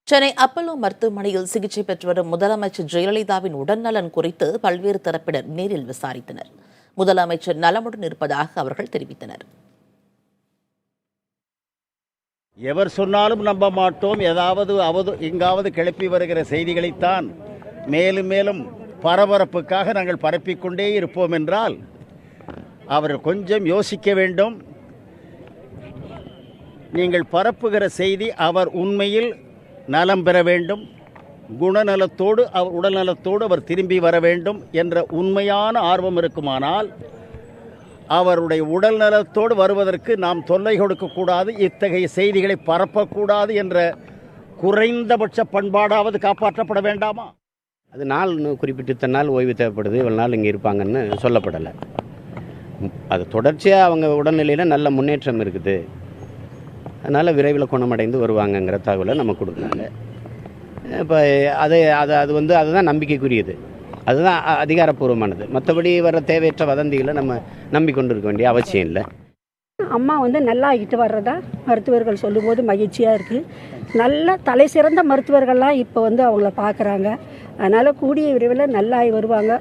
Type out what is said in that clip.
Chennai Apollo மருத்துவமனையில் சிகிச்சை பெற்று வரும் முதலமைச்சர் ஜெயலலிதாவின் உடல்நலன் குறித்து பல்வேறு தரப்பினர் நேரில் விசாரித்தனர். முதலமைச்சர் நலமுடன் இருப்பதாக அவர்கள் தெரிவித்தனர். எவர் சொன்னாலும் நம்ப மாட்டோம். ஏதாவது எங்காவது கிளப்பி வருகிற செய்திகளைத்தான் மேலும் மேலும் பரபரப்புக்காக நாங்கள் பரப்பிக்கொண்டே இருப்போம் என்றால் அவர்கள் கொஞ்சம் யோசிக்க வேண்டும். நீங்கள் பரப்புகிற செய்தி அவர் உண்மையில் நலம் பெற வேண்டும், குணநலத்தோடு உடல்நலத்தோடு அவர் திரும்பி வர வேண்டும் என்ற உண்மையான ஆர்வம் இருக்குமானால் அவருடைய உடல் நலத்தோடு வருவதற்கு நாம் தொல்லை கொடுக்கக்கூடாது, இத்தகைய செய்திகளை பரப்பக்கூடாது என்ற குறைந்தபட்ச பண்பாடாவது காப்பாற்றப்பட வேண்டாமா? அது நாள் குறிப்பிட்டு இத்தனை நாள் ஓய்வு தேவைப்படுது, இவ்வளோ நாள் இங்கே இருப்பாங்கன்னு சொல்லப்படலை. அது தொடர்ச்சியாக அவங்க உடல்நிலையில் நல்ல முன்னேற்றம் இருக்குது, அதனால் விரைவில் குணமடைந்து வருவாங்கங்கிற தகவலை நம்ம கொடுக்குறாங்க. இப்போ அதுதான் நம்பிக்கைக்குரியது, அதுதான் அதிகாரப்பூர்வமானது. மற்றபடி வர தேவையற்ற வதந்திகளை நம்ம நம்பிக்கொண்டு இருக்க வேண்டிய அவசியம் இல்லை. அம்மா நல்லா ஆகிட்டு வர்றதா மருத்துவர்கள் சொல்லும்போது மகிழ்ச்சியாக இருக்குது. நல்ல தலை சிறந்த மருத்துவர்கள்லாம் இப்போ அவங்கள பார்க்குறாங்க. அதனால் கூடிய விரைவில் நல்லாகி வருவாங்க.